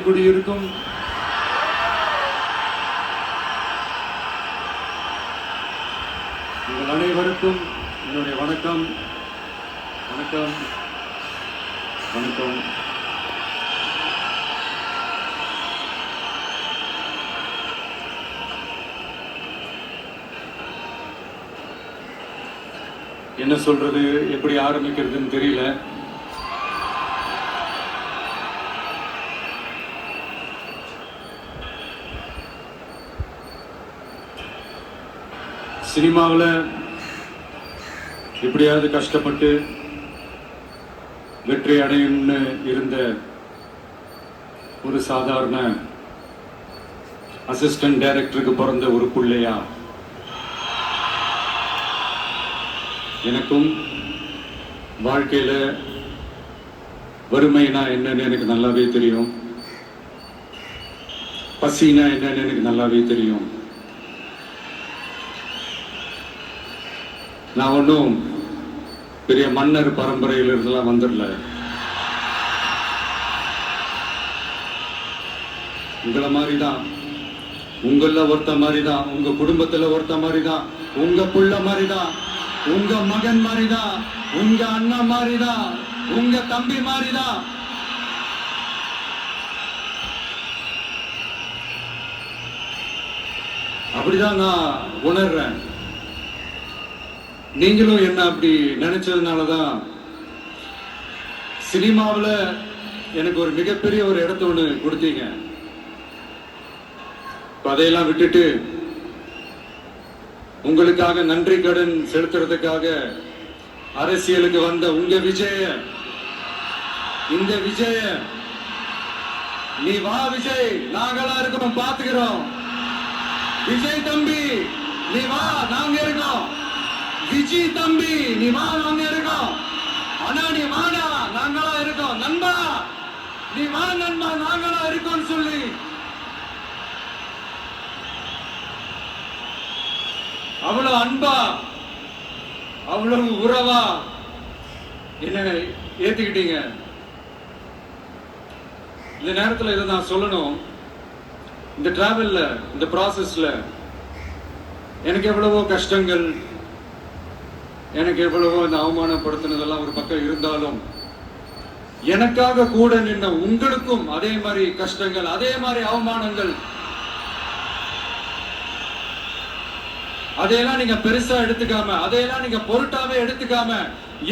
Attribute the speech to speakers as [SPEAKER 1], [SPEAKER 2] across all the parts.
[SPEAKER 1] குடியிருக்கும் உங்கள் அனைவருக்கும் என்னுடைய வணக்கம். வணக்கம் வணக்கம். என்ன சொல்றது, எப்படி ஆரம்பிக்கிறதுன்னு தெரியல. சினிமாவில் எப்படியாவது கஷ்டப்பட்டு வெற்றி அடையும்னு இருந்த ஒரு சாதாரண அசிஸ்டன்ட் டைரக்டருக்கு பிறந்த ஒரு பிள்ளையா எனக்கும் வாழ்க்கையில வறுமைனா என்னன்னு எனக்கு நல்லாவே தெரியும், பசினா என்னன்னு எனக்கு நல்லாவே தெரியும். நான் ஒன்றும் பெரிய மன்னர் பரம்பரையில் இருந்தெல்லாம் வந்துடல. உங்களை மாதிரிதான், உங்கள ஒருத்த மாதிரிதான், உங்க குடும்பத்துல ஒருத்த மாதிரிதான், உங்க புள்ள மாதிரிதான், உங்க மகன் மாதிரிதான், உங்க அண்ணா மாதிரிதான், உங்க தம்பி மாதிரிதான். அப்படிதான் நான் உணர்றேன். நீங்களும் என்ன அப்படி நினைச்சதுனாலதான் சினிமாவில் எனக்கு ஒரு மிகப்பெரிய ஒரு இடத்த ஒண்ணு கொடுத்தீங்க. அதையெல்லாம் விட்டுட்டு உங்களுக்காக நன்றி கடன் செலுத்துறதுக்காக அரசியலுக்கு வந்த உங்க விஜய, இந்த விஜய, நீ வா விஜய், நாங்களா இருக்கோம், பாத்துக்கிறோம். விஜய் தம்பி நீ வா, நாங்க இருக்கோம். விஜய் தம்பி நீ வா, நாங்க இருக்கோம். அண்ணா நீ வாடா, நாங்களா இருக்கோம். நண்பா நீ வா நண்பா, நாங்களா இருக்கோம் சொல்லி அவ்வளவு அன்பா, அவ்வளவு உறவா என்ன ஏத்துக்கிட்டீங்க. இந்த நேரத்தில் இதை நான் சொல்லணும். இந்த டிராவல்ல, இந்த ப்ராசஸ்ல எனக்கு எவ்வளவோ கஷ்டங்கள், எனக்கு எவ்வளவோ இந்த அவமானப்படுத்தினதெல்லாம் ஒரு பக்கம் இருந்தாலும், எனக்காக கூட நின்ன உங்களுக்கும் அதே மாதிரி கஷ்டங்கள், அதே மாதிரி அவமானங்கள், அதையெல்லாம் நீங்க பெருசா எடுத்துக்காம, அதையெல்லாம் நீங்க பொருட்டாவே எடுத்துக்காம,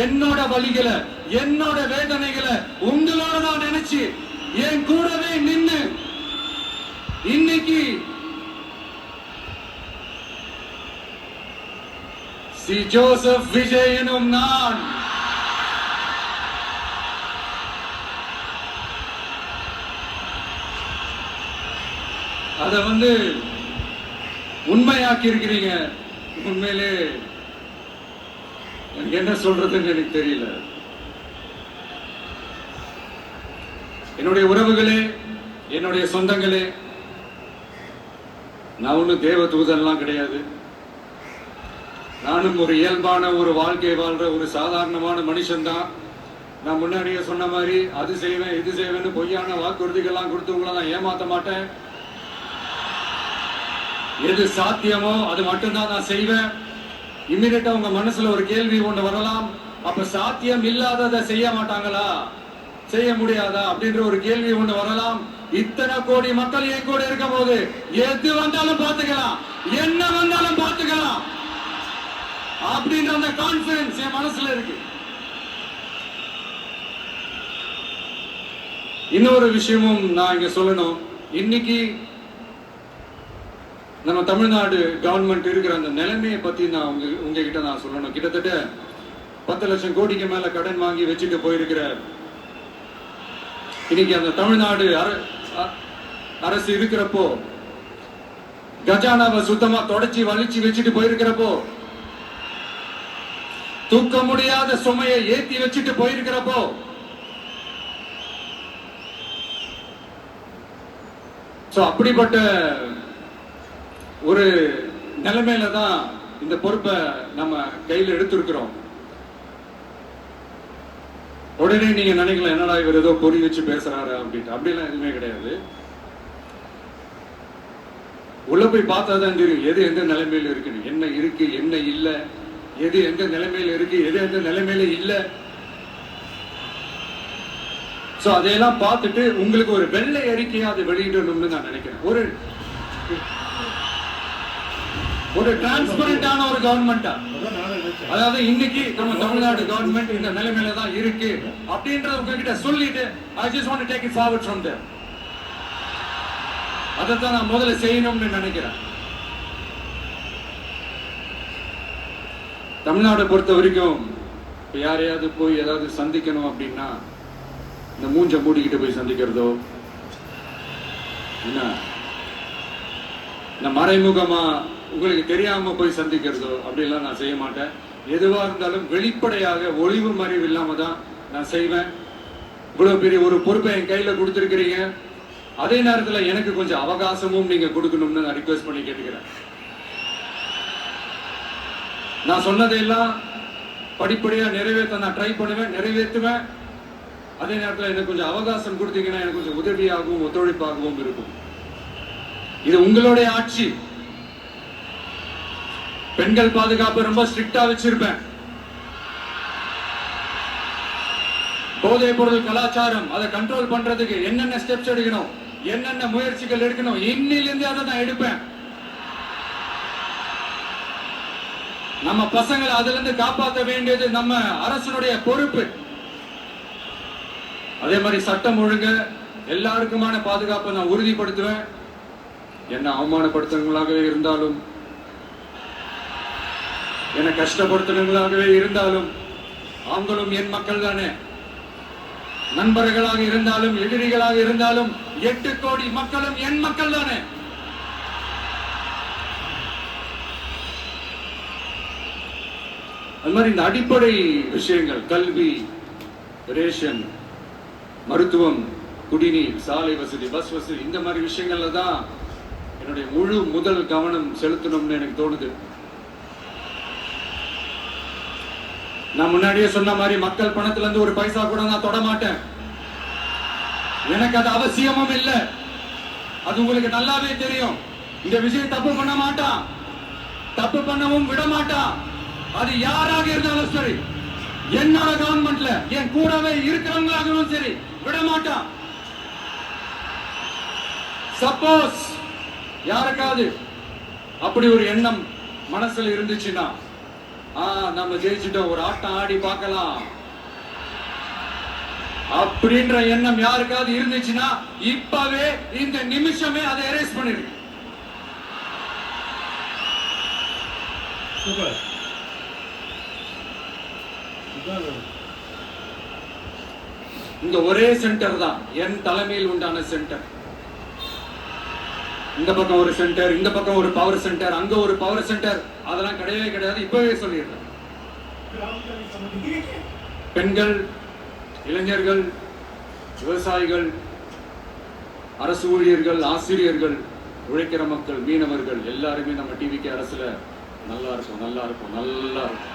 [SPEAKER 1] என்னோட வலிகளை, என்னோட வேதனைகளை உங்களோட நான் நினைச்சு என் கூடவே நின்னு இன்னைக்கு சி ஜோசப் விஜய் எனும் நான் அத உண்மையாக்கி இருக்கிறீங்க. உண்மையிலே எனக்கு என்ன சொல்றதுன்னு எனக்கு தெரியல. என்னுடைய உறவுகளே, என்னுடைய சொந்தங்களே, நான் ஒன்னும் தேவ தூதன்லாம் கிடையாது. நானும் ஒரு இயல்பான ஒரு வாழ்க்கை வாழ்ற ஒரு சாதாரணமான மனுஷன் தான். நான் முன்னாடியே சொன்ன மாதிரி அது செய்வேன் இது செய்வேன்னு பொய்யான வாக்குறுதிகள்லாம் கொடுத்தவங்கள நான் ஏமாத்த மாட்டேன். எது சாத்தியமோ அது மட்டும்தான் நான் செய்வேன். இம்மிடியட்டா உங்க மனசுல ஒரு கேள்வி ஒன்று வரலாம், அப்ப சாத்தியம் இல்லாததை செய்ய மாட்டாங்களா, செய்ய முடியாதா அப்படின்ற ஒரு கேள்வி ஒன்று வரலாம். இத்தனை கோடி மக்கள் என் கூட இருக்கும் போது எது வந்தாலும் பார்த்துக்கலாம், என்ன வந்தாலும் பார்த்துக்கலாம் அப்படின்ற அந்த கான்பிடன்ஸ் என் மனசுல இருக்கு. இன்னொரு விஷயமும் நான் இங்க சொல்லணும். இன்னைக்கு நம்ம தமிழ்நாடு கவர்மெண்ட் இருக்கிற அந்த நிலைமையை பத்தி நான் உங்ககிட்ட நான் சொல்லணும். கிட்டத்தட்ட 10 லட்சம் கோடிக்கு மேல கடன் வாங்கி வச்சுட்டு போயிருக்கிற இன்னைக்கு அந்த தமிழ்நாடு அரசு இருக்கிறப்போ, கஜானாவை சுத்தமா தொடச்சி வலிச்சு வச்சுட்டு போயிருக்கிறப்போ, தூக்க முடியாத சுமையை ஏத்தி வச்சுட்டு போயிருக்கிறப்போ, அப்படிப்பட்ட ஒரு நிலைமையில தான் இந்த பொறுப்பை நம்ம கையில் எடுத்திருக்கிறோம். உடனே நீங்க நினைக்கலாம், என்னடா இவர் ஏதோ பொறி வச்சு பேசுறாரு அப்படின்ட்டு. அப்படிலாம் எதுவுமே கிடையாது. உள்ள போய் பார்த்தா தான் தெரியும் எது எந்த நிலைமையில இருக்குன்னு, என்ன இருக்கு என்ன இல்ல, எது எந்த நிலைமையில இருக்கு எது எந்த நிலைமையில இல்ல. சோ அதையெல்லாம் பார்த்துட்டு உங்களுக்கு ஒரு வெள்ளை அறிக்கையா அதை வெளியிடணும்னு நான் நினைக்கிறேன். ஒரு டிரான்ஸ்பரண்டான ஒரு கவர்மெண்டா, அதாவது இன்னைக்கு நம்ம தமிழ்நாடு கவர்மெண்ட் இந்த நிலைமையில தான் இருக்கு அப்படின்றத உங்ககிட்ட சொல்லிட்டு I just want to take it forward from there. அதைத்தான் நான் முதல்ல செய்யணும்னு நினைக்கிறேன். தமிழ்நாட்டை பொறுத்த வரைக்கும் யாரையாவது போய் ஏதாவது சந்திக்கணும் அப்படின்னா இந்த மூஞ்ச மூடிக்கிட்டு போய் சந்திக்கிறதோ, என்ன இந்த மறைமுகமா உங்களுக்கு தெரியாம போய் சந்திக்கிறதோ அப்படிலாம் நான் செய்ய மாட்டேன். எதுவா இருந்தாலும் வெளிப்படையாக ஒளிவு மறைவு இல்லாம தான் நான் செய்வேன். இவ்வளவு பெரிய ஒரு பொறுப்பை என் கையில கொடுத்திருக்கிறீங்க, அதே நேரத்துல எனக்கு கொஞ்சம் அவகாசமும் நீங்க கொடுக்கணும்னு நான் ரிக்வெஸ்ட் பண்ணி கேட்டுக்கிறேன். நான் சொன்னதையெல்லாம் படிப்படியா நிறைவேற்ற நான் ட்ரை பண்ணுவேன், நிறைவேற்றுவேன். அதே நேரத்தில் எனக்கு கொஞ்சம் அவகாசம் கொடுத்தீங்கன்னா எனக்கு கொஞ்சம் உதவியாகவும் ஒத்துழைப்பாகவும் இருக்கும். இது உங்களுடைய ஆட்சி. பெண்கள் பாதுகாப்பு ரொம்ப ஸ்ட்ரிக்டா வச்சிருப்பேன். போதைப் பொருள் கலாச்சாரம் அதை கண்ட்ரோல் பண்றதுக்கு என்னென்ன ஸ்டெப்ஸ் எடுக்கணும், என்னென்ன முயற்சிகள் எடுக்கணும், இன்னிலிருந்து அதை நான் எடுப்பேன். நம்ம பசங்களை அதுல இருந்து காப்பாற்ற வேண்டியது நம்ம அரசனுடைய பொறுப்பு. அதே மாதிரி சட்டம் ஒழுங்கு எல்லாருக்குமான பாதுகாப்பை நான் உறுதிப்படுத்துவேன். என்ன அவமானப்படுத்துறவங்களாகவே இருந்தாலும், என்ன கஷ்டப்படுத்துறவங்களாகவே இருந்தாலும், அவங்களும் என் மக்கள் தானே. நண்பர்களாக இருந்தாலும் எதிரிகளாக இருந்தாலும் 8 கோடி மக்களும் என் மக்கள் தானே. அது மாதிரி இந்த அடிப்படை விஷயங்கள், கல்வி, ரேஷன், மருத்துவம், குடிநீர், சாலை வசதி, பஸ் வசதி, இந்த மாதிரி விஷயங்கள்ல தான் என்னுடைய முதல் கவனம் செலுத்தணும்னு எனக்கு தோணுது. நான் முன்னாடியே சொன்ன மாதிரி மக்கள் பணத்துல இருந்து ஒரு பைசா கூட நான் தொட மாட்டேன். எனக்கு அது அவசியமும் இல்லை. அது உங்களுக்கு நல்லாவே தெரியும். இந்த விஷயம் தப்பு பண்ண மாட்டான், தப்பு பண்ணவும் விட மாட்டான். அது யாராக இருந்தாலும் சரி, என்னோட கவர்மெண்ட்ல என் கூடவே இருக்கிறவங்களாகவும் சரி, விட மாட்டான். சப்போஸ் யாருக்காவது அப்படி ஒரு எண்ணம் மனசுல இருந்துச்சுன்னா, நம்ம ஜெயிச்சுட்டோம், ஒரு ஆட்டம் ஆடி பார்க்கலாம் அப்படின்ற எண்ணம் யாருக்காவது இருந்துச்சுன்னா இப்பவே இந்த நிமிஷமே அதை எரேஸ் பண்ணிருக்கு. இந்த ஒரே சென்டர் தான் என் தலைமையில் உண்டான சென்டர். இந்த பக்கம் ஒரு சென்டர், இந்த பக்கம் ஒரு பவர் சென்டர், அங்க ஒரு பவர் சென்டர், அதெல்லாம் கிடையவே கிடையாது. இப்பவே சொல்லிடுறேன். பெண்கள், இளைஞர்கள், விவசாயிகள், அரசு ஊழியர்கள், ஆசிரியர்கள், உழைக்கிற மக்கள், மீனவர்கள் எல்லாருமே நம்ம டிவிக்கு அரசுல நல்லா இருக்கும், நல்லா இருக்கும், நல்லா இருக்கும்.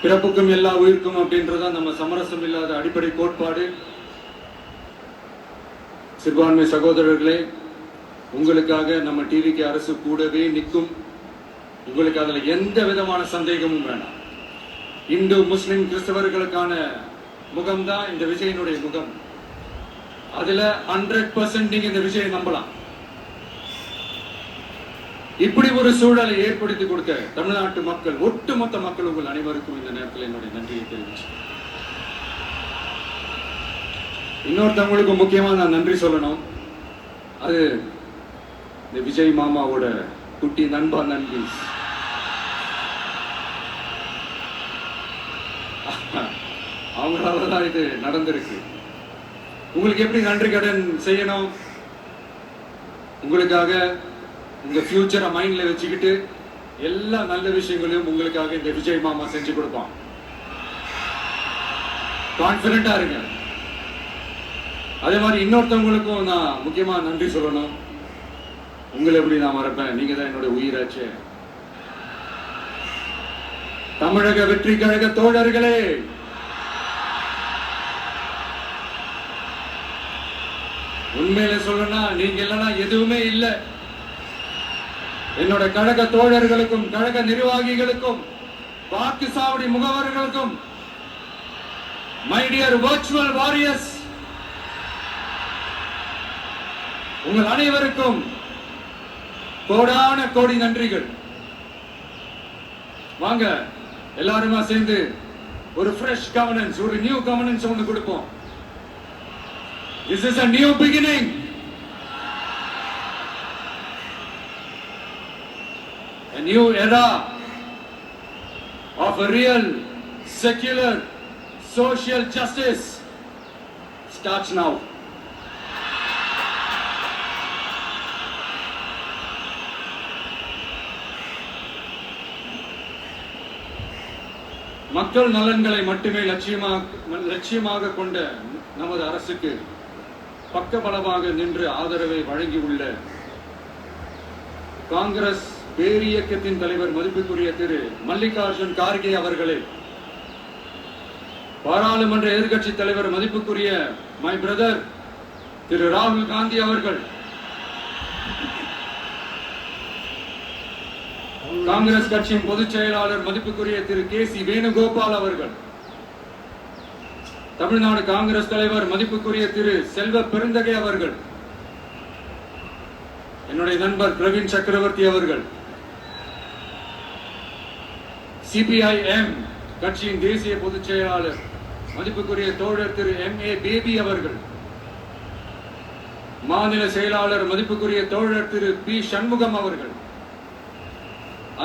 [SPEAKER 1] பிறப்புக்கும் எல்லா உயிருக்கும் அப்படின்றதான் நம்ம சமரசம் இல்லாத அடிப்படை கோட்பாடு. சிறுபான்மை சகோதரர்களே, உங்களுக்காக நம்ம டிவிக்கு அரசு கூடவே நிற்கும். உங்களுக்கு அதுல எந்த விதமான சந்தேகமும் வேண்டாம். இந்து, முஸ்லிம், கிறிஸ்தவர்களுக்கான முகம்தான் இந்த விஜயனுடைய முகம். அதுல 100% நீங்க இந்த விஜயை நம்பலாம். இப்படி ஒரு சூழலை ஏற்படுத்தி கொடுத்த தமிழ்நாட்டு மக்கள், ஒட்டுமொத்த மக்கள், உங்கள் அனைவருக்கும் இந்த நேரத்தில் என்னுடைய நன்றியை தெரிவிச்சு, இன்னொருத்தவங்களுக்கு முக்கியமா நான் நன்றி சொல்லணும். அது இந்த விஜய் மாமாவோட குட்டி நண்பா, நன்றி. அவங்களாலதான் இது நடந்திருக்கு. உங்களுக்கு எப்படி நன்றி கடன் செய்யணும்? உங்களுக்காக உங்க ஃபியூச்சரை மைண்ட்ல வச்சுக்கிட்டு எல்லா நல்ல விஷயங்களையும் உங்களுக்காக இந்த விஜய் மாமா செஞ்சு கொடுப்பான். கான்பிடண்டா இருங்க. அதே மாதிரி இன்னொருத்தவங்களுக்கும் நான் முக்கியமா நன்றி சொல்லணும். உங்களை எப்படி நான் மறப்பேன்? நீங்க தான் என்னோட உயிராச்சு. தமிழக வெற்றி கழக தோழர்களே, உண்மையில சொல்லணும்னா நீங்க இல்லைன்னா எதுவுமே இல்லை. என்னோட கழக தோழர்களுக்கும் கழக நிர்வாகிகளுக்கும் வாக்கு சாவடி முகவர்களுக்கும், மை டியர் வர்ச்சுவல் வாரியர்ஸ், உங்கள் அனைவருக்கும் கோடான கோடி நன்றிகள். வாங்க எல்லாருமா சேர்ந்து ஒரு ஃப்ரெஷ் கவர்னன்ஸ், ஒரு நியூ கவர்னன்ஸ் ஒன்று கொடுப்போம். This is a new beginning. A new era of a real secular social justice starts now. மக்கள் நலன்களை மட்டுமே லட்சியமாக கொண்ட நமது அரசுக்கு பக்கபலமாக நின்று ஆதரவை வழங்கியுள்ள காங்கிரஸ் பேரியக்கத்தின் தலைவர் மதிப்புக்குரிய திரு மல்லிகார்ஜுன் கார்கே அவர்களே, பாராளுமன்ற எதிர்கட்சி தலைவர் மதிப்புக்குரிய மை பிரதர் திரு ராகுல் காந்தி அவர்கள், காங்கிரஸ் கட்சியின் பொதுச் செயலாளர் மதிப்புக்குரிய திரு கே.சி. வேணுகோபால் அவர்கள், தமிழ்நாடு காங்கிரஸ் தலைவர் மதிப்புக்குரிய திரு செல்வ பெருந்தகை அவர்கள், என்னுடைய நண்பர் பிரவீன் சக்கரவர்த்தி அவர்கள், சிபிஐஎம் கட்சியின் தேசிய பொதுச் செயலாளர் மதிப்புக்குரிய தோழர் திரு M.A. பேபி அவர்கள், மாநில செயலாளர் மதிப்புக்குரிய தோழர் திரு பி. சண்முகம் அவர்கள்,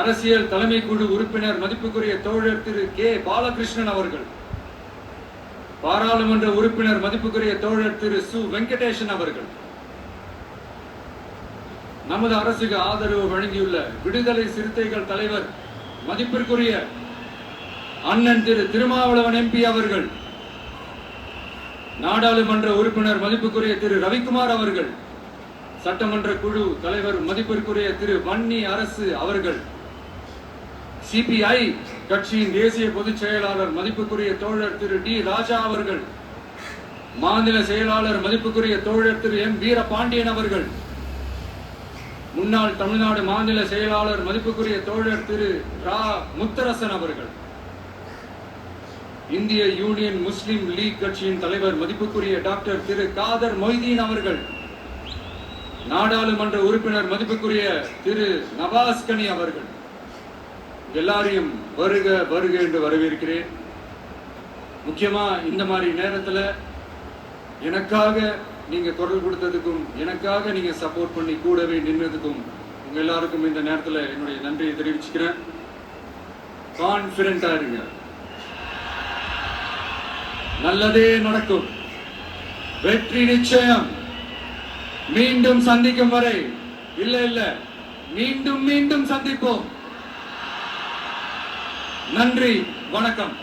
[SPEAKER 1] அரசியல் தலைமை குழு உறுப்பினர் மதிப்புக்குரிய தோழர் திரு கே. பாலகிருஷ்ணன் அவர்கள், பாராளுமன்ற உறுப்பினர் மதிப்புக்குரிய தோழர் திரு சு. வெங்கடேசன் அவர்கள், நமது அரசுக்கு ஆதரவு வழங்கியுள்ள விடுதலை சிறுத்தைகள் தலைவர் மதிப்பிற்குரிய அண்ணன் திரு திருமாவளவன் MP அவர்கள், நாடாளுமன்ற உறுப்பினர் மதிப்புக்குரிய திரு ரவிக்குமார் அவர்கள், சட்டமன்ற குழு தலைவர் மதிப்பிற்குரிய திரு வன்னி அரசு அவர்கள், சிபிஐ கட்சியின் தேசிய பொதுச் செயலாளர் மதிப்புக்குரிய தோழர் திரு டி. ராஜா அவர்கள், மாநில செயலாளர் மதிப்புக்குரிய தோழர் திரு M. வீரபாண்டியன் அவர்கள், முன்னாள் தமிழ்நாடு மாநில செயலாளர் மதிப்புக்குரிய தோழர் திரு ரா. முத்தரசன் அவர்கள், இந்திய யூனியன் முஸ்லிம் லீக் கட்சியின் தலைவர் மதிப்புக்குரிய டாக்டர் திரு காதர் மொய்தீன் அவர்கள், நாடாளுமன்ற உறுப்பினர் மதிப்புக்குரிய திரு நவாஸ் கனி அவர்கள், எல்லாரையும் வருக வருக என்று வரவேற்கிறேன். முக்கியமா இந்த மாதிரி நேரத்துல எனக்காக நீங்க குரல் கொடுத்ததுக்கும், எனக்காக நீங்க சப்போர்ட் பண்ணி கூடவே நின்றதுக்கும் உங்க எல்லாருக்கும் இந்த நேரத்துல என்னுடைய நன்றியை தெரிவிச்சுக்கிறேன். கான்பிடென்டா இருங்க, நல்லதே நடக்கும், வெற்றி நிச்சயம். மீண்டும் சந்திக்கும் வரை, இல்ல மீண்டும் மீண்டும் சந்திப்போம். நன்றி, வணக்கம்.